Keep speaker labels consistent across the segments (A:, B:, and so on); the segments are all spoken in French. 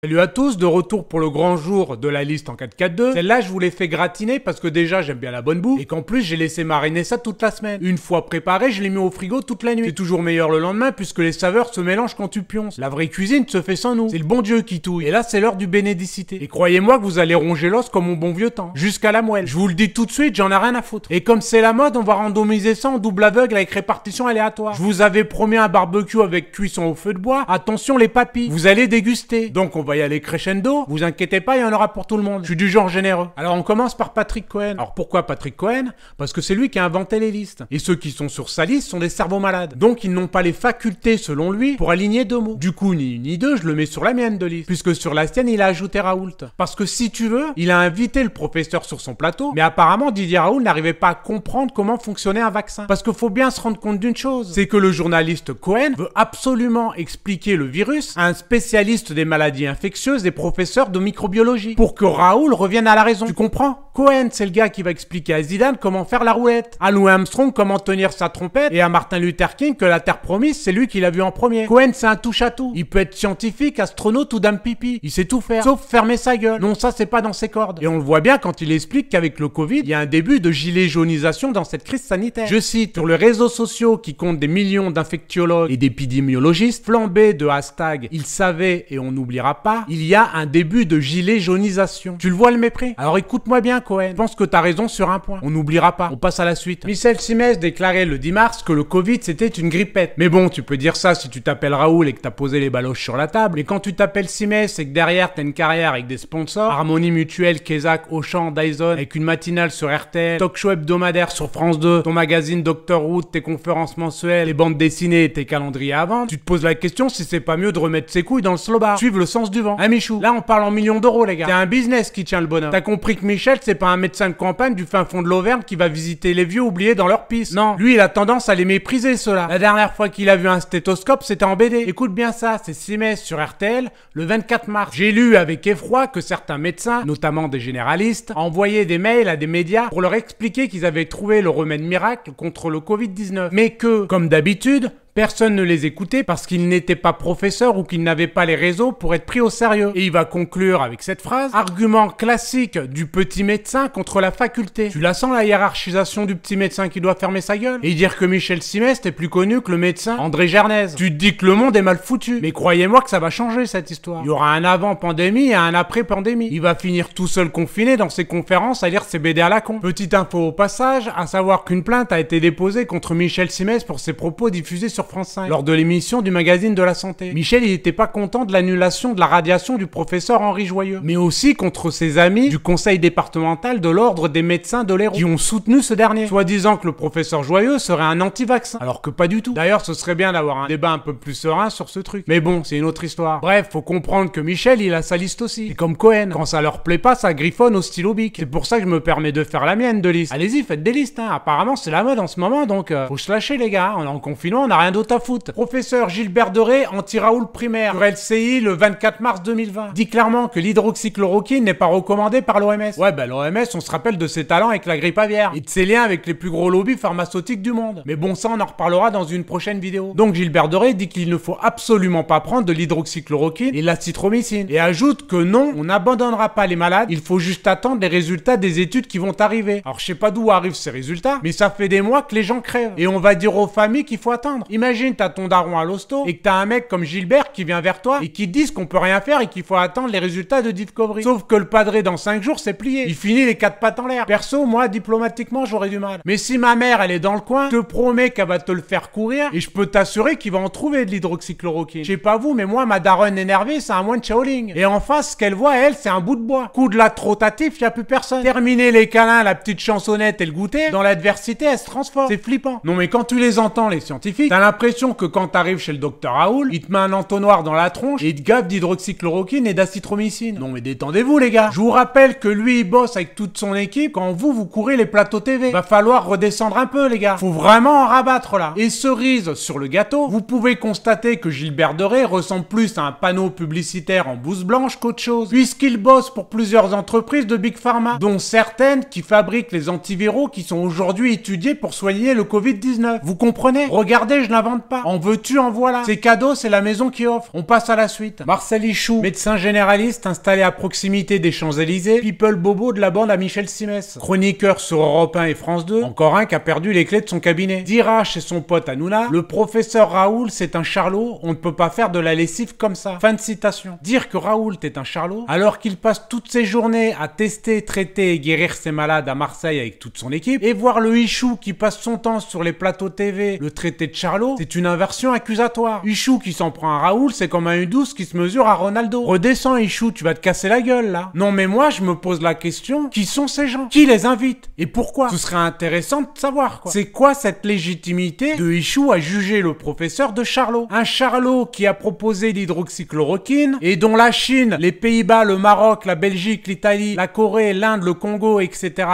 A: Salut à tous, de retour pour le grand jour de la liste en 4-4-2. Celle-là, je vous l'ai fait gratiner parce que déjà, j'aime bien la bonne bouffe et qu'en plus, j'ai laissé mariner ça toute la semaine. Une fois préparé, je l'ai mis au frigo toute la nuit. C'est toujours meilleur le lendemain puisque les saveurs se mélangent quand tu pionces. La vraie cuisine se fait sans nous. C'est le bon Dieu qui touille. Et là, c'est l'heure du bénédicité. Et croyez-moi que vous allez ronger l'os comme mon bon vieux temps. Jusqu'à la moelle. Je vous le dis tout de suite, j'en ai rien à foutre. Et comme c'est la mode, on va randomiser ça en double aveugle avec répartition aléatoire. Je vous avais promis un barbecue avec cuisson au feu de bois. Attention les papilles, vous allez déguster. Donc on va y aller crescendo. Vous inquiétez pas, il y en aura pour tout le monde. Je suis du genre généreux. Alors on commence par Patrick Cohen. Alors pourquoi Patrick Cohen? Parce que c'est lui qui a inventé les listes. Et ceux qui sont sur sa liste sont des cerveaux malades. Donc ils n'ont pas les facultés, selon lui, pour aligner deux mots. Du coup, ni une ni deux, je le mets sur la mienne de liste. Puisque sur la sienne, il a ajouté Raoult. Parce que si tu veux, il a invité le professeur sur son plateau, mais apparemment Didier Raoult n'arrivait pas à comprendre comment fonctionnait un vaccin. Parce qu'il faut bien se rendre compte d'une chose, c'est que le journaliste Cohen veut absolument expliquer le virus à un spécialiste des maladies infectieuses et professeur de microbiologie, pour que Raoult revienne à la raison. Tu comprends? Cohen, c'est le gars qui va expliquer à Zidane comment faire la roulette, à Louis Armstrong comment tenir sa trompette, et à Martin Luther King que la Terre promise, c'est lui qui l'a vu en premier. Cohen, c'est un touche-à-tout. Il peut être scientifique, astronaute ou dame pipi. Il sait tout faire, sauf fermer sa gueule. Non, ça, c'est pas dans ses cordes. Et on le voit bien quand il explique qu'avec le Covid, il y a un début de gilet jaunisation dans cette crise sanitaire. Je cite, sur les réseaux sociaux qui comptent des millions d'infectiologues et d'épidémiologistes, flambés de hashtag il savait et on n'oubliera pas, il y a un début de gilet jaunisation. Tu le vois le mépris? Alors écoute-moi bien Cohen, je pense que t'as raison sur un point. On n'oubliera pas, on passe à la suite. Michel Simès déclarait le 10 mars que le Covid c'était une grippette. Mais bon, tu peux dire ça si tu t'appelles Raoult et que t'as posé les baloches sur la table. Mais quand tu t'appelles Simès et que derrière t'as une carrière avec des sponsors, Harmonie Mutuelle, Kezak, Auchan, Dyson, avec une matinale sur RTL, talk show hebdomadaire sur France 2, ton magazine Dr Root, tes conférences mensuelles, les bandes dessinées et tes calendriers à vendre, tu te poses la question si c'est pas mieux de remettre ses couilles dans le slow bar, suivre le sens du vent. Hein Michou? Là on parle en millions d'euros les gars. C'est un business qui tient le bonhomme. T'as compris que Michel c'est pas un médecin de campagne du fin fond de l'Auvergne qui va visiter les vieux oubliés dans leur piste. Non, lui il a tendance à les mépriser ceux-là. La dernière fois qu'il a vu un stéthoscope c'était en BD. Écoute bien ça, c'est Simès sur RTL le 24 mars. J'ai lu avec effroi que certains médecins, notamment des généralistes, envoyaient des mails à des médias pour leur expliquer qu'ils avaient trouvé le remède miracle contre le Covid-19. Mais que, comme d'habitude, personne ne les écoutait parce qu'ils n'étaient pas professeurs ou qu'ils n'avaient pas les réseaux pour être pris au sérieux. Et il va conclure avec cette phrase: argument classique du petit médecin contre la faculté. Tu la sens la hiérarchisation du petit médecin qui doit fermer sa gueule? Et dire que Michel Simès est plus connu que le médecin André Gernez. Tu te dis que le monde est mal foutu. Mais croyez-moi que ça va changer cette histoire. Il y aura un avant-pandémie et un après-pandémie. Il va finir tout seul confiné dans ses conférences à lire ses BD à la con. Petite info au passage, à savoir qu'une plainte a été déposée contre Michel Simès pour ses propos diffusés sur France 5, lors de l'émission du magazine de la santé. Michel, il était pas content de l'annulation de la radiation du professeur Henri Joyeux, mais aussi contre ses amis du conseil départemental de l'ordre des médecins de l'Hérault, qui ont soutenu ce dernier, soi-disant que le professeur Joyeux serait un anti-vaccin, alors que pas du tout. D'ailleurs, ce serait bien d'avoir un débat un peu plus serein sur ce truc. Mais bon, c'est une autre histoire. Bref, faut comprendre que Michel, il a sa liste aussi. Et comme Cohen, quand ça leur plaît pas, ça griffonne au stylo bic. C'est pour ça que je me permets de faire la mienne de liste. Allez-y, faites des listes, hein. Apparemment, c'est la mode en ce moment, donc faut se lâcher les gars. On est en confinement, on a rien d'autre à foutre. Professeur Gilbert Doré, anti-Raoult primaire, sur LCI le 24 mars 2020, dit clairement que l'hydroxychloroquine n'est pas recommandée par l'OMS. Ouais, bah l'OMS, on se rappelle de ses talents avec la grippe aviaire et de ses liens avec les plus gros lobbies pharmaceutiques du monde. Mais bon, ça on en reparlera dans une prochaine vidéo. Donc Gilbert Doré dit qu'il ne faut absolument pas prendre de l'hydroxychloroquine et de l'azithromycine, et ajoute que non, on n'abandonnera pas les malades, il faut juste attendre les résultats des études qui vont arriver. Alors je sais pas d'où arrivent ces résultats, mais ça fait des mois que les gens crèvent, et on va dire aux familles qu'il faut attendre. Imagine, t'as ton daron à l'hosto et que t'as un mec comme Gilbert qui vient vers toi et qui te dit qu'on peut rien faire et qu'il faut attendre les résultats de Discovery. Sauf que le padré dans 5 jours c'est plié, il finit les 4 pattes en l'air. Perso, moi diplomatiquement j'aurais du mal, mais si ma mère elle est dans le coin, je te promets qu'elle va te le faire courir, et je peux t'assurer qu'il va en trouver de l'hydroxychloroquine. Je sais pas vous, mais moi ma daronne énervée c'est un moine Shaolin, et en face ce qu'elle voit elle c'est un bout de bois. Coup de la trotatif, y a plus personne. Terminer les câlins, la petite chansonnette et le goûter, dans l'adversité elle se transforme. C'est flippant. Non mais quand tu les entends les scientifiques, t'as l'impression que quand t'arrives chez le docteur Raoult, il te met un entonnoir dans la tronche et il te gave d'hydroxychloroquine et d'azithromycine. Non mais détendez-vous les gars. Je vous rappelle que lui il bosse avec toute son équipe quand vous courez les plateaux TV. Va falloir redescendre un peu les gars. Faut vraiment en rabattre là. Et cerise sur le gâteau, vous pouvez constater que Gilbert Doré ressemble plus à un panneau publicitaire en blouse blanche qu'autre chose, puisqu'il bosse pour plusieurs entreprises de Big Pharma, dont certaines qui fabriquent les antiviraux qui sont aujourd'hui étudiés pour soigner le Covid-19. Vous comprenez? Regardez, je n'inventes pas. En veux-tu, en voilà. C'est cadeau, c'est la maison qui offre. On passe à la suite. Marcel Ichou, médecin généraliste installé à proximité des Champs-Élysées, people bobo de la bande à Michel Simès. Chroniqueur sur Europe 1 et France 2, encore un qui a perdu les clés de son cabinet. Dira chez son pote Hanouna, le professeur Raoult c'est un charlot, on ne peut pas faire de la lessive comme ça. Fin de citation. Dire que Raoult est un charlot, alors qu'il passe toutes ses journées à tester, traiter et guérir ses malades à Marseille avec toute son équipe, et voir le Ichou qui passe son temps sur les plateaux TV le traiter de charlot, c'est une inversion accusatoire. Ichou qui s'en prend à Raoult, c'est comme un U12 qui se mesure à Ronaldo. Redescends Ichou, tu vas te casser la gueule là. Non mais moi je me pose la question, qui sont ces gens? Qui les invite? Et pourquoi? Ce serait intéressant de savoir quoi. C'est quoi cette légitimité de Ichou à juger le professeur de charlot? Un charlot qui a proposé l'hydroxychloroquine et dont la Chine, les Pays-Bas, le Maroc, la Belgique, l'Italie, la Corée, l'Inde, le Congo, etc.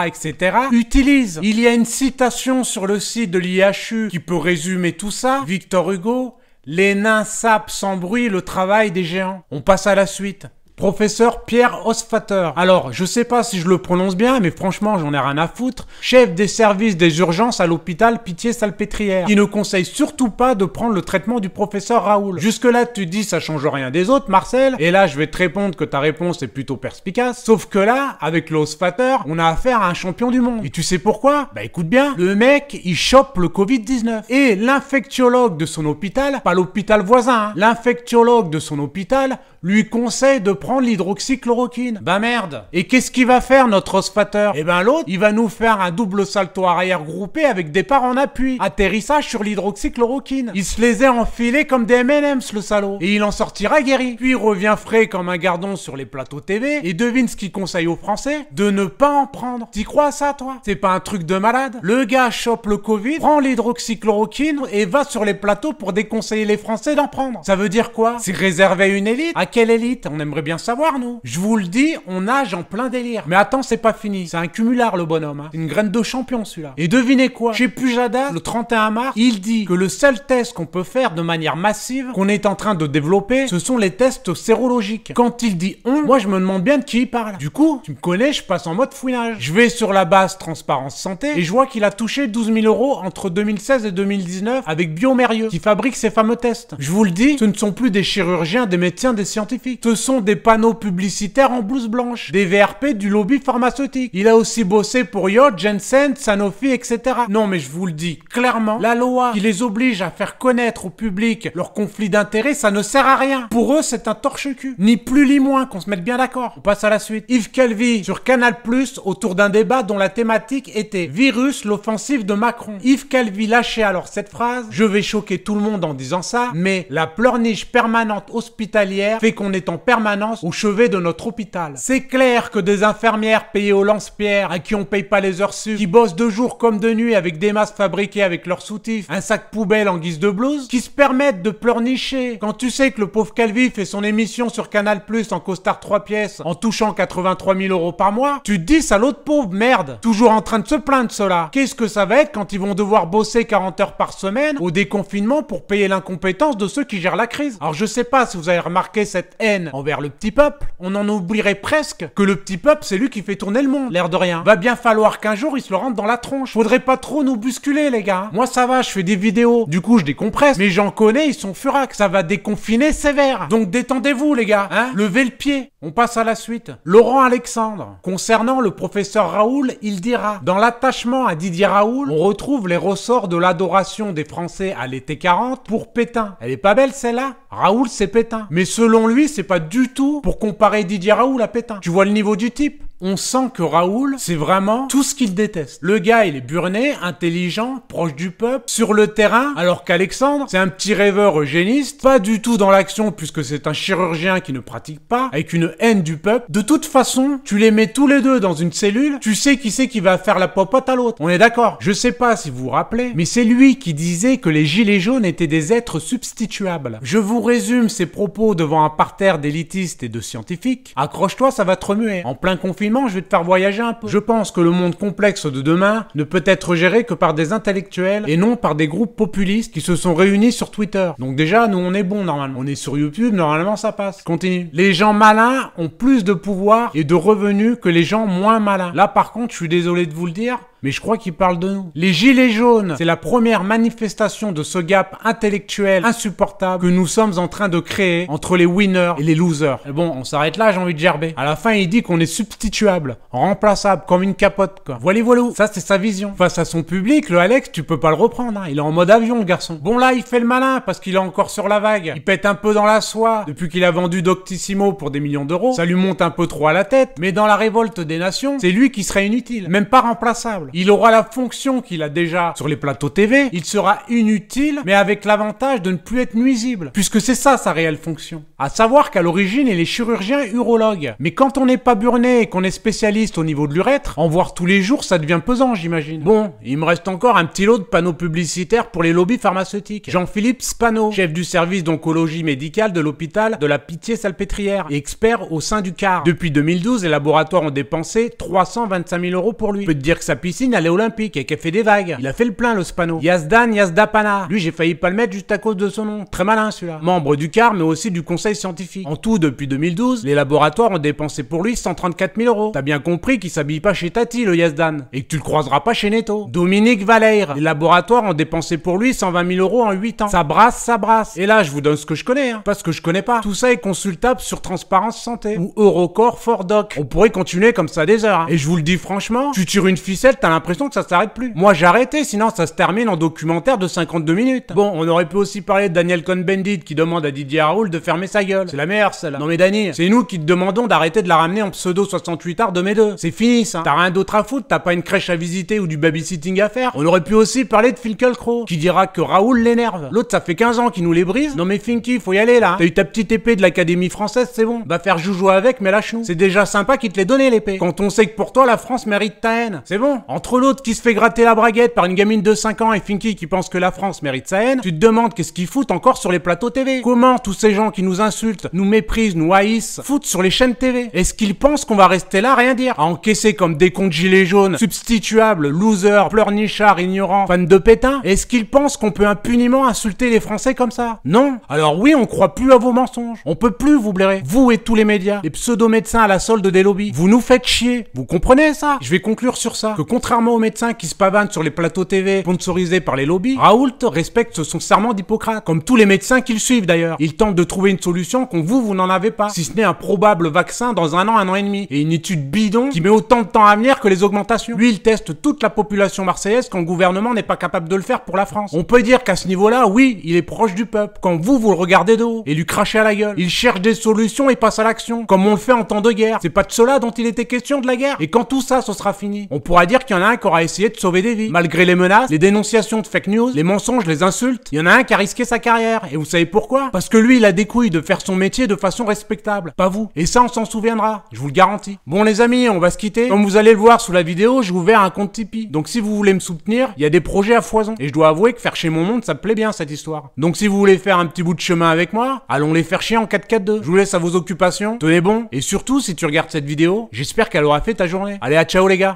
A: utilisent. Il y a une citation sur le site de l'IHU qui peut résumer tout ça. Victor Hugo, les nains sapent sans bruit le travail des géants. On passe à la suite. Professeur Pierre Osfater. Alors, je sais pas si je le prononce bien, mais franchement, j'en ai rien à foutre. Chef des services des urgences à l'hôpital Pitié-Salpêtrière, qui ne conseille surtout pas de prendre le traitement du professeur Raoult. Jusque-là, tu dis ça change rien des autres, Marcel. Et là, je vais te répondre que ta réponse est plutôt perspicace. Sauf que là, avec le Osfater, on a affaire à un champion du monde. Et tu sais pourquoi? Bah écoute bien, le mec, il chope le Covid-19. Et l'infectiologue de son hôpital, pas l'hôpital voisin, hein, l'infectiologue de son hôpital lui conseille de prendre l'hydroxychloroquine. Bah merde. Et qu'est-ce qu'il va faire notre Osfater? Eh ben l'autre, il va nous faire un double salto arrière groupé avec départ en appui. Atterrissage sur l'hydroxychloroquine. Il se les a enfilés comme des M&M's le salaud. Et il en sortira guéri. Puis il revient frais comme un gardon sur les plateaux TV et devine ce qu'il conseille aux Français? De ne pas en prendre. T'y crois à ça toi? C'est pas un truc de malade? Le gars chope le Covid, prend l'hydroxychloroquine et va sur les plateaux pour déconseiller les Français d'en prendre. Ça veut dire quoi? C'est réservé à une élite? À quelle élite? On aimerait bien savoir, nous. Je vous le dis, on nage en plein délire. Mais attends, c'est pas fini. C'est un cumulard, le bonhomme. Hein. C'est une graine de champion, celui-là. Et devinez quoi? Chez Pujadas, le 31 mars, il dit que le seul test qu'on peut faire de manière massive, qu'on est en train de développer, ce sont les tests sérologiques. Quand il dit on, moi, je me demande bien de qui il parle. Du coup, tu me connais, je passe en mode fouinage. Je vais sur la base Transparence Santé et je vois qu'il a touché 12 000 € entre 2016 et 2019 avec Biomérieux, qui fabrique ces fameux tests. Je vous le dis, ce ne sont plus des chirurgiens, des médecins, des scientifiques. Ce sont des panneaux publicitaires en blouse blanche, des VRP du lobby pharmaceutique. Il a aussi bossé pour Yacht, Janssen, Sanofi, etc. Non mais je vous le dis clairement, la loi qui les oblige à faire connaître au public leur conflit d'intérêts, ça ne sert à rien. Pour eux, c'est un torche-cul. Ni plus ni moins, qu'on se mette bien d'accord. On passe à la suite. Yves Calvi sur Canal+, autour d'un débat dont la thématique était Virus, l'offensive de Macron. Yves Calvi lâchait alors cette phrase: je vais choquer tout le monde en disant ça, mais la pleurniche permanente hospitalière fait qu'on est en permanence au chevet de notre hôpital. C'est clair que des infirmières payées au lance-pierre, à qui on paye pas les heures sup, qui bossent de jour comme de nuit avec des masques fabriqués avec leur soutif, un sac poubelle en guise de blouse, qui se permettent de pleurnicher. Quand tu sais que le pauvre Calvi fait son émission sur Canal+ en costard 3 pièces, en touchant 83 000 € par mois, tu te dis ça l'autre pauvre merde, toujours en train de se plaindre cela. Qu'est-ce que ça va être quand ils vont devoir bosser 40 heures par semaine au déconfinement pour payer l'incompétence de ceux qui gèrent la crise? Alors je sais pas si vous avez remarqué cette haine envers le petit peuple, on en oublierait presque que le petit peuple c'est lui qui fait tourner le monde, l'air de rien. Va bien falloir qu'un jour il se le rentre dans la tronche. Faudrait pas trop nous bousculer les gars. Moi ça va, je fais des vidéos, du coup je décompresse, mais j'en connais, ils sont furax, ça va déconfiner sévère. Donc détendez-vous les gars, hein, levez le pied. On passe à la suite. Laurent Alexandre, concernant le professeur Raoult, il dira: dans l'attachement à Didier Raoult, on retrouve les ressorts de l'adoration des Français à l'été 40 pour Pétain. Elle est pas belle celle-là? Raoult c'est Pétain. Mais selon lui, c'est pas du tout pour comparer Didier Raoult à Pétain. Tu vois le niveau du type? On sent que Raoult, c'est vraiment tout ce qu'il déteste. Le gars, il est burné, intelligent, proche du peuple, sur le terrain, alors qu'Alexandre, c'est un petit rêveur eugéniste, pas du tout dans l'action puisque c'est un chirurgien qui ne pratique pas, avec une haine du peuple. De toute façon, tu les mets tous les deux dans une cellule, tu sais qui c'est qui va faire la popote à l'autre. On est d'accord? Je sais pas si vous vous rappelez, mais c'est lui qui disait que les gilets jaunes étaient des êtres substituables. Je vous résume ses propos devant un parterre d'élitistes et de scientifiques. Accroche-toi, ça va te remuer. En plein confinement, je vais te faire voyager un peu. Je pense que le monde complexe de demain ne peut être géré que par des intellectuels et non par des groupes populistes qui se sont réunis sur Twitter. Donc déjà, nous on est bon normalement. On est sur YouTube, normalement ça passe. Continue. Les gens malins ont plus de pouvoir et de revenus que les gens moins malins. Là par contre, je suis désolé de vous le dire, Mais je crois qu'il parle de nous. Les gilets jaunes, c'est la première manifestation de ce gap intellectuel insupportable que nous sommes en train de créer entre les winners et les losers. Et bon, on s'arrête là, j'ai envie de gerber. À la fin, il dit qu'on est substituable, remplaçable, comme une capote, quoi. Voilà. Ça, c'est sa vision. Face à son public, le Alex, tu peux pas le reprendre, hein. Il est en mode avion, le garçon. Bon, là, il fait le malin parce qu'il est encore sur la vague. Il pète un peu dans la soie depuis qu'il a vendu Doctissimo pour des millions d'euros. Ça lui monte un peu trop à la tête. Mais dans la révolte des nations, c'est lui qui serait inutile, même pas remplaçable. Il aura la fonction qu'il a déjà sur les plateaux TV. Il sera inutile, mais avec l'avantage de ne plus être nuisible, puisque c'est ça sa réelle fonction. À savoir qu'à l'origine, il est chirurgien urologue. Mais quand on n'est pas burné et qu'on est spécialiste au niveau de l'urètre, en voir tous les jours, ça devient pesant, j'imagine. Bon, il me reste encore un petit lot de panneaux publicitaires pour les lobbies pharmaceutiques. Jean-Philippe Spano, chef du service d'oncologie médicale de l'hôpital de la Pitié-Salpêtrière et expert au sein du CAR. Depuis 2012, les laboratoires ont dépensé 325 000 € pour lui. Je peux te dire que sa piscine, elle est olympique et qu'elle fait des vagues. Il a fait le plein, le Spano. Yazdan Yazdapana. Lui, j'ai failli pas le mettre juste à cause de son nom. Très malin, celui-là. Membre du CAR, mais aussi du conseil scientifique. En tout, depuis 2012, les laboratoires ont dépensé pour lui 134 000 €. T'as bien compris qu'il s'habille pas chez Tati, le Yazdan. Et que tu le croiseras pas chez Netto. Dominique Valeyre. Les laboratoires ont dépensé pour lui 120 000 € en 8 ans. Ça brasse, ça brasse. Et là, je vous donne ce que je connais, hein. Pas ce que je connais pas. Tout ça est consultable sur Transparence Santé. Ou Eurocorps Fordoc. On pourrait continuer comme ça des heures, hein. Et je vous le dis franchement, tu tires une ficelle, t'as l'impression que ça s'arrête plus. Moi, j'ai arrêté, sinon ça se termine en documentaire de 52 minutes. Bon, on aurait pu aussi parler de Daniel Cohn-Bendit qui demande à Didier Raoult de fermer sa gueule. C'est la meilleure, celle-là. Non mais Dani, c'est nous qui te demandons d'arrêter de la ramener en pseudo 68 art de mes deux. C'est fini, ça. T'as rien d'autre à foutre, t'as pas une crèche à visiter ou du babysitting à faire. On aurait pu aussi parler de Finkielkraut, qui dira que Raoult l'énerve. L'autre, ça fait 15 ans qu'il nous les brise. Non mais Finky, faut y aller là. T'as eu ta petite épée de l'Académie française, c'est bon. Va faire joujou avec, mais lâche-nous. C'est déjà sympa qu'il te l'ait donné l'épée. Quand on sait que pour toi, la France mérite ta haine. C'est bon. Entre l'autre qui se fait gratter la braguette par une gamine de 5 ans et Finky qui pense que la France mérite sa haine, tu te demandes qu'est-ce qu'ils foutent encore sur les plateaux TV. Comment tous ces gens qui nous insultent, nous méprisent, nous haïssent, foutent sur les chaînes TV? Est-ce qu'ils pensent qu'on va rester là, rien dire, à encaisser comme des cons de gilets jaunes, substituables, losers, pleurnichards, ignorants, fans de Pétain? Est-ce qu'ils pensent qu'on peut impuniment insulter les Français comme ça? Non. Alors oui, on croit plus à vos mensonges. On peut plus vous blairer. Vous et tous les médias, les pseudo-médecins à la solde des lobbies. Vous nous faites chier. Vous comprenez ça? Je vais conclure sur ça. Que contrairement aux médecins qui se pavanent sur les plateaux TV sponsorisés par les lobbies, Raoult respecte son serment d'Hippocrate. Comme tous les médecins qui le suivent d'ailleurs. Il tente de trouver une solution quand vous n'en avez pas. Si ce n'est un probable vaccin dans un an et demi. Et une étude bidon qui met autant de temps à venir que les augmentations. Lui, il teste toute la population marseillaise quand le gouvernement n'est pas capable de le faire pour la France. On peut dire qu'à ce niveau-là, oui, il est proche du peuple. Quand vous le regardez de haut et lui crachez à la gueule. Il cherche des solutions et passe à l'action. Comme on le fait en temps de guerre. C'est pas de cela dont il était question de la guerre. Et quand tout ça, ce sera fini, on pourra dire qu'il y en a un qui aura essayé de sauver des vies. Malgré les menaces, les dénonciations de fake news, les mensonges, les insultes, il y en a un qui a risqué sa carrière. Et vous savez pourquoi? Parce que lui, il a des couilles de faire son métier de façon respectable. Pas vous. Et ça, on s'en souviendra. Je vous le garantis. Bon les amis, on va se quitter. Comme vous allez le voir sous la vidéo, j'ai ouvert un compte Tipeee. Donc si vous voulez me soutenir, il y a des projets à foison. Et je dois avouer que faire chier mon monde, ça me plaît bien cette histoire. Donc si vous voulez faire un petit bout de chemin avec moi, allons les faire chier en 4-4-2. Je vous laisse à vos occupations. Tenez bon. Et surtout, si tu regardes cette vidéo, j'espère qu'elle aura fait ta journée. Allez, à ciao les gars.